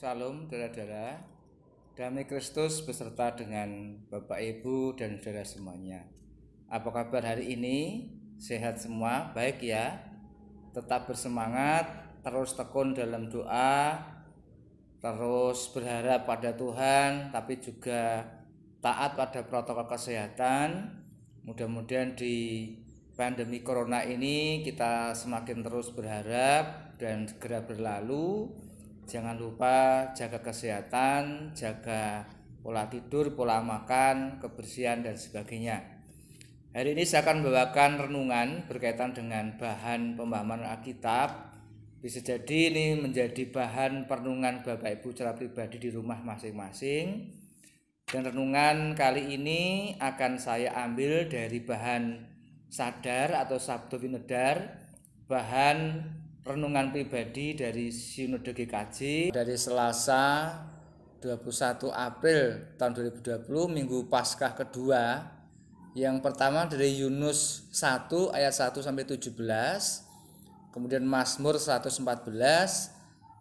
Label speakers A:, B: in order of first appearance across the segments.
A: Salam saudara-saudara, damai Kristus beserta dengan Bapak Ibu dan saudara semuanya. Apa kabar hari ini? Sehat semua? Baik ya. Tetap bersemangat, terus tekun dalam doa, terus berharap pada Tuhan, tapi juga taat pada protokol kesehatan. Mudah-mudahan di pandemi corona ini kita semakin terus berharap dan segera berlalu. Jangan lupa jaga kesehatan, jaga pola tidur, pola makan, kebersihan dan sebagainya. Hari ini saya akan membawakan renungan berkaitan dengan bahan pemahaman Alkitab. Bisa jadi ini menjadi bahan perenungan Bapak Ibu secara pribadi di rumah masing-masing. Dan renungan kali ini akan saya ambil dari bahan sadar atau Sabdo Winedar, bahan renungan pribadi dari Sinode GKJ dari Selasa 21 April tahun 2020, Minggu Paskah kedua. Yang pertama dari Yunus 1 ayat 1 sampai 17, kemudian Mazmur 114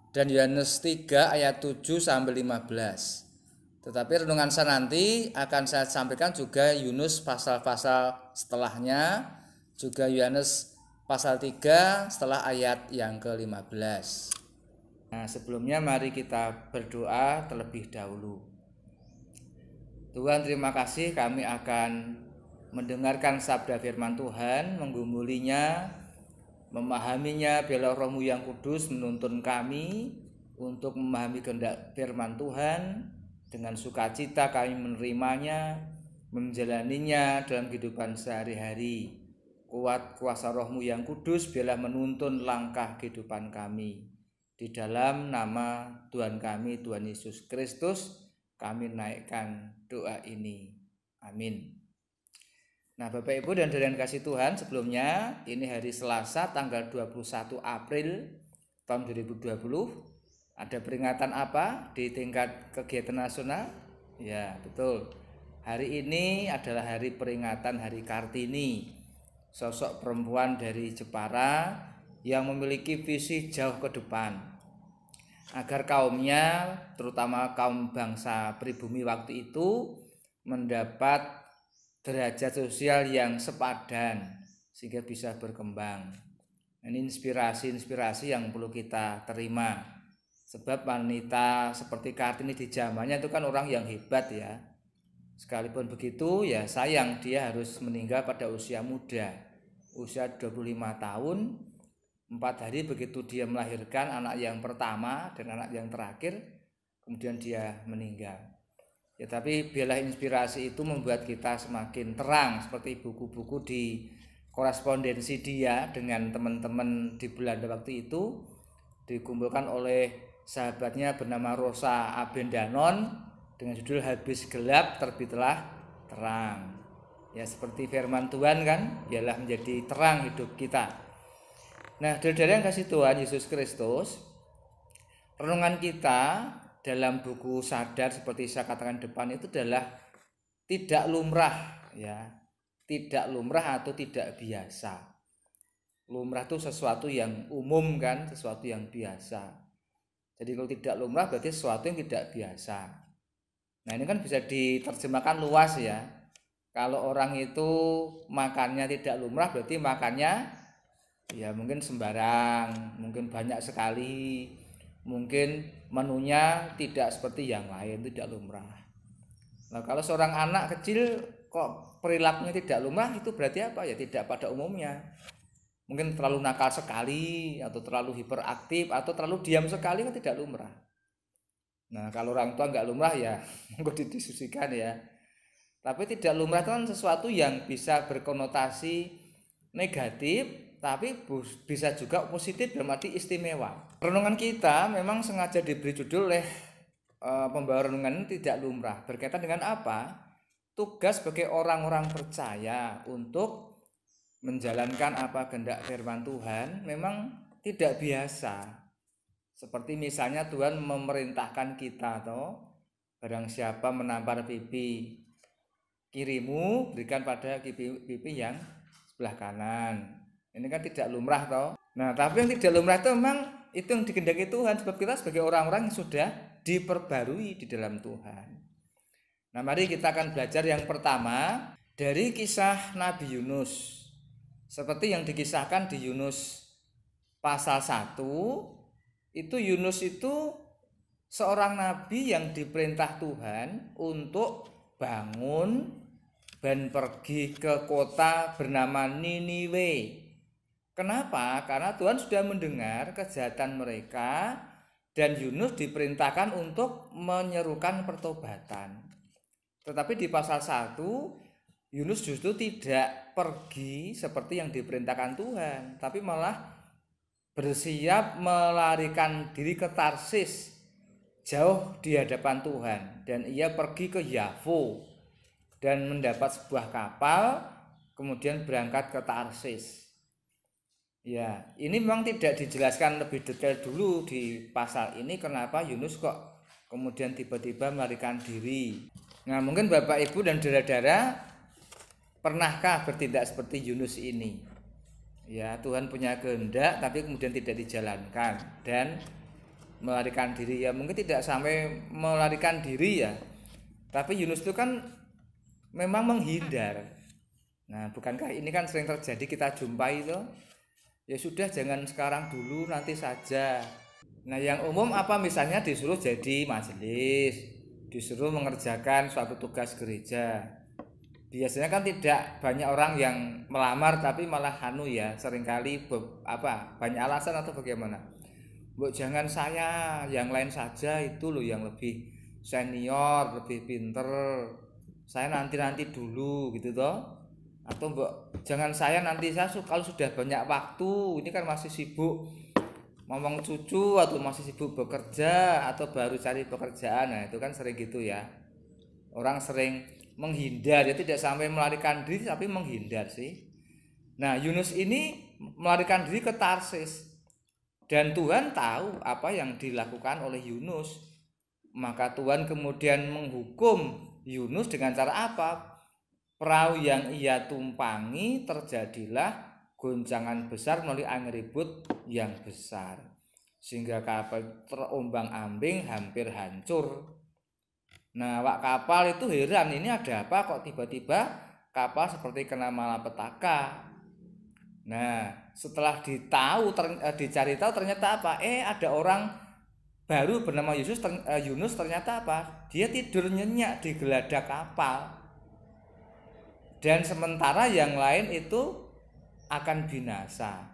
A: dan Yohanes 3 ayat 7 sampai 15. Tetapi renungan saya nanti akan saya sampaikan juga Yunus pasal-pasal setelahnya, juga Yohanes pasal 3 setelah ayat yang ke-15. Nah, sebelumnya mari kita berdoa terlebih dahulu. Tuhan, terima kasih kami akan mendengarkan sabda firman Tuhan, menggumulinya, memahaminya. Biarlah Roh-Mu yang kudus menuntun kami untuk memahami kehendak firman Tuhan. Dengan sukacita kami menerimanya, menjalaninya dalam kehidupan sehari-hari. Kuat kuasa Roh-Mu yang kudus biarlah menuntun langkah kehidupan kami. Di dalam nama Tuhan kami, Tuhan Yesus Kristus, kami naikkan doa ini. Amin. Nah, Bapak Ibu dan saudara yang kasih Tuhan, sebelumnya ini hari Selasa tanggal 21 April tahun 2020. Ada peringatan apa di tingkat kegiatan nasional? Ya, betul. Hari ini adalah hari peringatan Hari Kartini, sosok perempuan dari Jepara yang memiliki visi jauh ke depan agar kaumnya, terutama kaum bangsa pribumi waktu itu, mendapat derajat sosial yang sepadan sehingga bisa berkembang. Ini inspirasi yang perlu kita terima. Sebab wanita seperti Kartini di zamannya itu kan orang yang hebat ya. Sekalipun begitu ya sayang dia harus meninggal pada usia muda, usia 25 tahun, 4 hari begitu dia melahirkan anak yang pertama dan anak yang terakhir, kemudian dia meninggal. Ya, tapi biarlah inspirasi itu membuat kita semakin terang, seperti buku-buku di korespondensi dia dengan teman-teman di Belanda waktu itu, dikumpulkan oleh sahabatnya bernama Rosa Abendanon dengan judul Habis Gelap Terbitlah Terang. Ya, seperti firman Tuhan kan, biarlah menjadi terang hidup kita. Nah, saudara yang kasih Tuhan Yesus Kristus, renungan kita dalam buku sadar seperti saya katakan depan itu adalah tidak lumrah ya. Tidak lumrah atau tidak biasa. Lumrah itu sesuatu yang umum kan, sesuatu yang biasa. Jadi kalau tidak lumrah berarti sesuatu yang tidak biasa. Nah, ini kan bisa diterjemahkan luas ya. Kalau orang itu makannya tidak lumrah berarti makannya ya mungkin sembarang, mungkin banyak sekali, mungkin menunya tidak seperti yang lain, tidak lumrah. Nah, kalau seorang anak kecil kok perilakunya tidak lumrah, itu berarti apa ya? Tidak pada umumnya. Mungkin terlalu nakal sekali, atau terlalu hiperaktif, atau terlalu diam sekali, kan tidak lumrah. Nah, kalau orang tua nggak lumrah ya monggo didiskusikan ya. Tapi tidak lumrah itu kan sesuatu yang bisa berkonotasi negatif, tapi bisa juga positif dalam arti istimewa. Renungan kita memang sengaja diberi judul oleh pembawa renungan ini tidak lumrah. Berkaitan dengan apa? Tugas sebagai orang-orang percaya untuk menjalankan apa kehendak firman Tuhan memang tidak biasa. Seperti misalnya Tuhan memerintahkan kita toh, barang siapa menampar pipi kirimu, berikan pada pipi yang sebelah kanan. Ini kan tidak lumrah toh. Nah, tapi yang tidak lumrah itu memang itu yang dikehendaki Tuhan, sebab kita sebagai orang-orang yang sudah diperbarui di dalam Tuhan. Nah, mari kita akan belajar yang pertama dari kisah Nabi Yunus. Seperti yang dikisahkan di Yunus pasal 1, itu Yunus itu seorang nabi yang diperintah Tuhan untuk bangun dan pergi ke kota bernama Niniwe. Kenapa? Karena Tuhan sudah mendengar kejahatan mereka dan Yunus diperintahkan untuk menyerukan pertobatan. Tetapi di pasal 1 Yunus justru tidak pergi seperti yang diperintahkan Tuhan, tapi malah bersiap melarikan diri ke Tarsis, jauh di hadapan Tuhan, dan ia pergi ke Yafo dan mendapat sebuah kapal, kemudian berangkat ke Tarsis. Ya, ini memang tidak dijelaskan lebih detail dulu di pasal ini kenapa Yunus kok kemudian tiba-tiba melarikan diri. Nah, mungkin Bapak Ibu dan saudara-saudara, pernahkah bertindak seperti Yunus ini? Ya, Tuhan punya kehendak tapi kemudian tidak dijalankan dan melarikan diri. Ya, mungkin tidak sampai melarikan diri ya. Tapi Yunus itu kan memang menghindar. Nah, bukankah ini kan sering terjadi, kita jumpai itu? Ya sudah, jangan sekarang dulu, nanti saja. Nah, yang umum apa, misalnya disuruh jadi majelis, disuruh mengerjakan suatu tugas gereja. Biasanya kan tidak banyak orang yang melamar, tapi malah seringkali banyak alasan atau bagaimana. Bu, jangan saya, yang lain saja itu loh yang lebih senior, lebih pinter. Saya nanti dulu gitu toh. Atau Mbak, jangan saya, nanti saya kalau sudah banyak waktu, ini kan masih sibuk ngomong cucu atau masih sibuk bekerja atau baru cari pekerjaan. Nah, itu kan sering gitu ya. Orang sering menghindar, dia tidak sampai melarikan diri tapi menghindar sih. Nah, Yunus ini melarikan diri ke Tarsis dan Tuhan tahu apa yang dilakukan oleh Yunus. Maka Tuhan kemudian menghukum Yunus dengan cara apa? Perahu yang ia tumpangi terjadilah goncangan besar melalui angin ribut yang besar, sehingga kapal terombang-ambing hampir hancur. Nah, awak kapal itu heran, ini ada apa kok tiba-tiba kapal seperti kena malapetaka. Nah, setelah dicari tahu ternyata apa? Ada orang baru bernama Yunus, ternyata apa? Dia tidur nyenyak di geladak kapal. Dan sementara yang lain itu akan binasa.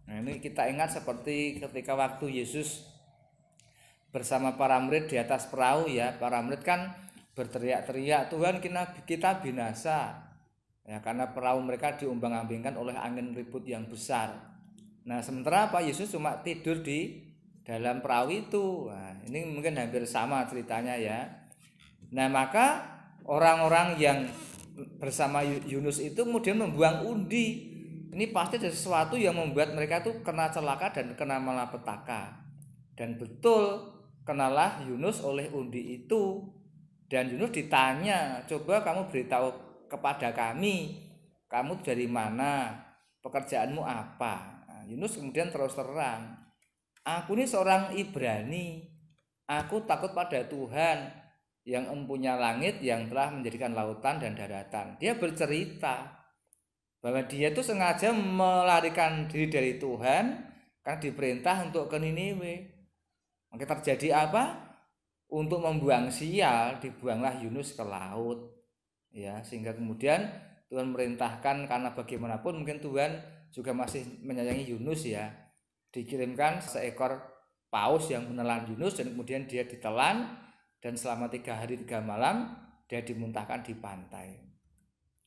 A: Nah, ini kita ingat seperti ketika waktu Yesus bersama para murid di atas perahu ya, para murid kan berteriak-teriak, Tuhan kita binasa ya, karena perahu mereka diombang-ambingkan oleh angin ribut yang besar. Nah, sementara Pak Yesus cuma tidur di dalam perahu itu. Nah, ini mungkin hampir sama ceritanya ya. Nah, maka orang-orang yang bersama Yunus itu kemudian membuang undi. Ini pasti ada sesuatu yang membuat mereka tuh kena celaka dan kena malapetaka. Dan betul kenalah Yunus oleh undi itu. Dan Yunus ditanya, coba kamu beritahu kepada kami, kamu dari mana, pekerjaanmu apa? Nah, Yunus kemudian terus terang, aku ini seorang Ibrani, aku takut pada Tuhan yang empunya langit, yang telah menjadikan lautan dan daratan. Dia bercerita bahwa dia itu sengaja melarikan diri dari Tuhan karena diperintah untuk ke Niniwe. Maka terjadi apa? Untuk membuang sial, dibuanglah Yunus ke laut. Ya, sehingga kemudian Tuhan merintahkan, karena bagaimanapun mungkin Tuhan juga masih menyayangi Yunus ya. Dikirimkan seekor paus yang menelan Yunus, dan kemudian dia ditelan, dan selama 3 hari 3 malam dia dimuntahkan di pantai.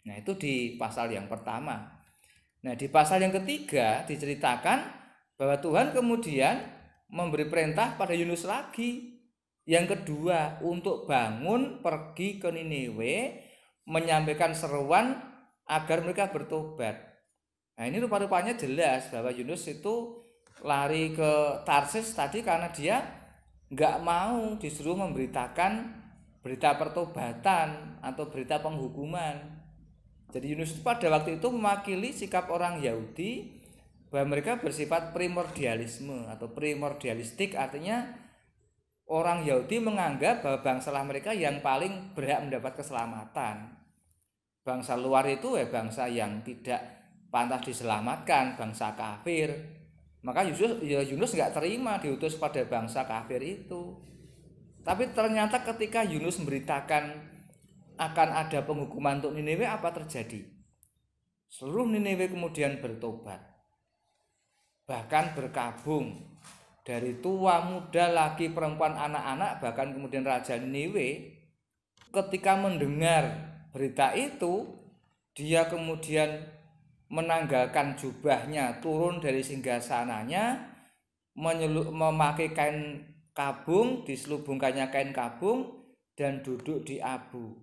A: Nah, itu di pasal yang pertama. Nah, di pasal yang ketiga diceritakan bahwa Tuhan kemudian memberi perintah pada Yunus lagi. Yang kedua, untuk bangun pergi ke Niniwe, menyampaikan seruan agar mereka bertobat. Nah, ini rupa-rupanya jelas bahwa Yunus itu lari ke Tarsis tadi karena dia nggak mau disuruh memberitakan berita pertobatan atau berita penghukuman. Jadi Yunus pada waktu itu mewakili sikap orang Yahudi bahwa mereka bersifat primordialisme atau primordialistik, artinya orang Yahudi menganggap bahwa bangsalah mereka yang paling berhak mendapat keselamatan. Bangsa luar itu bangsa yang tidak pantas diselamatkan, bangsa kafir. Maka Yunus nggak terima diutus pada bangsa kafir itu. Tapi ternyata ketika Yunus memberitakan akan ada penghukuman untuk Niniwe, apa terjadi? Seluruh Niniwe kemudian bertobat, bahkan berkabung. Dari tua, muda, laki, perempuan, anak-anak, bahkan kemudian Raja Niniwe ketika mendengar berita itu, dia kemudian menanggalkan jubahnya, turun dari singgasananya, memakai kain kabung, diselubungkannya kain kabung, dan duduk di abu.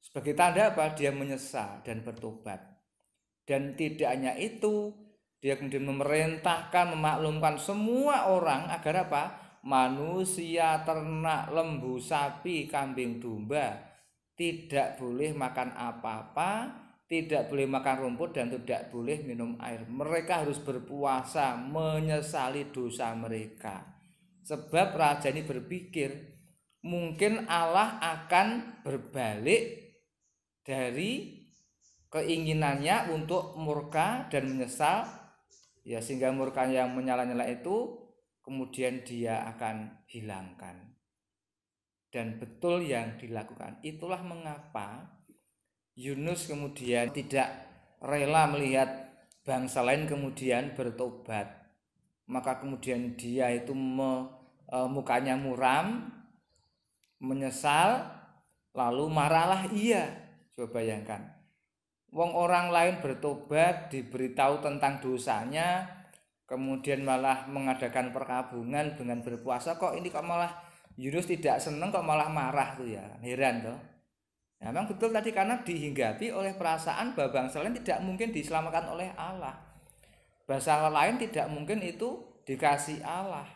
A: Sebagai tanda apa? Dia menyesal dan bertobat. Dan tidak hanya itu, dia kemudian memerintahkan, memaklumkan semua orang agar apa? Manusia, ternak, lembu, sapi, kambing, domba tidak boleh makan apa-apa, tidak boleh makan rumput, dan tidak boleh minum air. Mereka harus berpuasa, menyesali dosa mereka. Sebab raja ini berpikir mungkin Allah akan berbalik dari keinginannya untuk murka dan menyesal, ya, sehingga murka yang menyala-nyala itu kemudian dia akan hilangkan. Dan betul yang dilakukan. Itulah mengapa Yunus kemudian tidak rela melihat bangsa lain kemudian bertobat. Maka kemudian dia itu mukanya muram, menyesal, lalu marahlah ia. Coba bayangkan, wong orang lain bertobat, diberitahu tentang dosanya, kemudian malah mengadakan perkabungan dengan berpuasa, kok ini kok malah Yunus tidak seneng, kok malah marah tuh ya, heran tuh. Nah, memang betul tadi, karena dihinggapi oleh perasaan bahwa bangsa lain tidak mungkin diselamatkan oleh Allah, bangsa lain tidak mungkin itu dikasih Allah.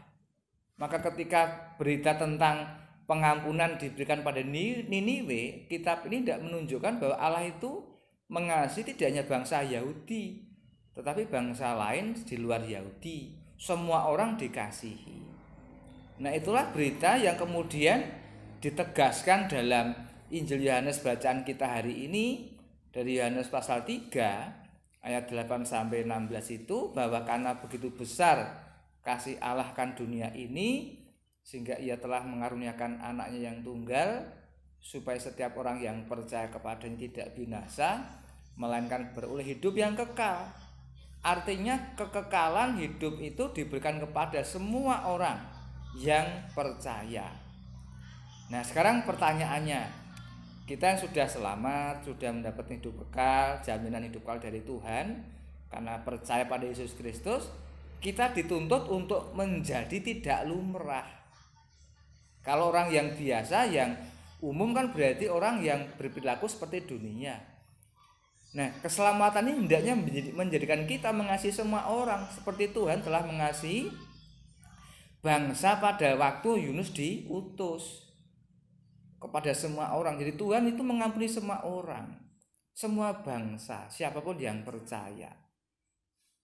A: Maka ketika berita tentang pengampunan diberikan pada Niniwe, kitab ini tidak menunjukkan bahwa Allah itu mengasihi tidak hanya bangsa Yahudi, tetapi bangsa lain di luar Yahudi. Semua orang dikasihi. Nah, itulah berita yang kemudian ditegaskan dalam Injil Yohanes bacaan kita hari ini, dari Yohanes pasal 3 ayat 8 sampai 16 itu, bahwa karena begitu besar kasih Allah kan dunia ini, sehingga ia telah mengaruniakan anaknya yang tunggal, supaya setiap orang yang percaya kepadanya tidak binasa, melainkan beroleh hidup yang kekal. Artinya kekekalan hidup itu diberikan kepada semua orang yang percaya. Nah, sekarang pertanyaannya, kita yang sudah selamat, sudah mendapat hidup kekal, jaminan hidup kekal dari Tuhan karena percaya pada Yesus Kristus, kita dituntut untuk menjadi tidak lumrah. Kalau orang yang biasa, yang umum kan berarti orang yang berperilaku seperti dunia. Nah, keselamatan ini hendaknya menjadikan kita mengasihi semua orang seperti Tuhan telah mengasihi bangsa pada waktu Yunus diutus kepada semua orang. Jadi Tuhan itu mengampuni semua orang, semua bangsa, siapapun yang percaya.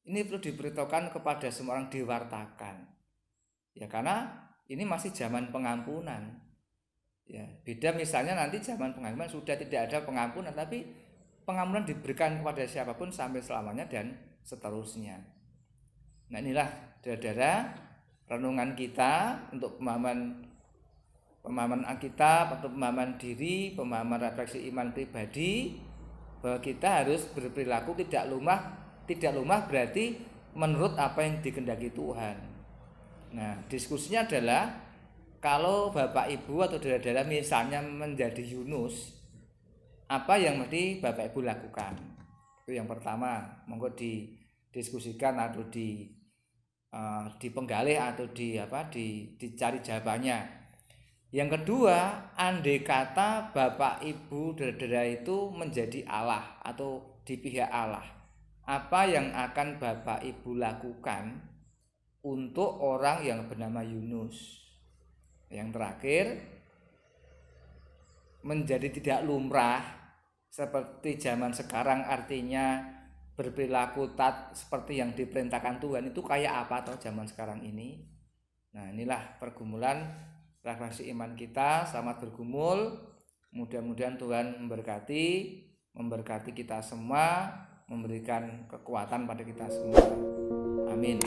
A: Ini perlu diberitahukan kepada semua orang, diwartakan. Ya, karena ini masih zaman pengampunan. Ya, beda misalnya nanti zaman pengampunan sudah tidak ada pengampunan, tapi pengampunan diberikan kepada siapapun sampai selamanya dan seterusnya. Nah, inilah saudara renungan kita untuk pemahaman Alkitab, atau pemahaman diri, pemahaman refleksi iman pribadi, bahwa kita harus berperilaku tidak lumrah berarti menurut apa yang dikehendaki Tuhan. Nah, diskusinya adalah kalau Bapak Ibu atau saudara-saudara misalnya menjadi Yunus, apa yang mesti Bapak Ibu lakukan? Itu yang pertama, monggo didiskusikan atau dipenggalih atau dicari jawabannya. Yang kedua, andai kata Bapak Ibu saudara itu menjadi Allah atau di pihak Allah, apa yang akan Bapak Ibu lakukan untuk orang yang bernama Yunus? Yang terakhir, menjadi tidak lumrah seperti zaman sekarang, artinya berperilaku seperti yang diperintahkan Tuhan, itu kayak apa atau zaman sekarang ini? Nah, inilah pergumulan refleksi iman kita. Selamat bergumul. Mudah-mudahan Tuhan memberkati kita semua, memberikan kekuatan pada kita semua. Amin.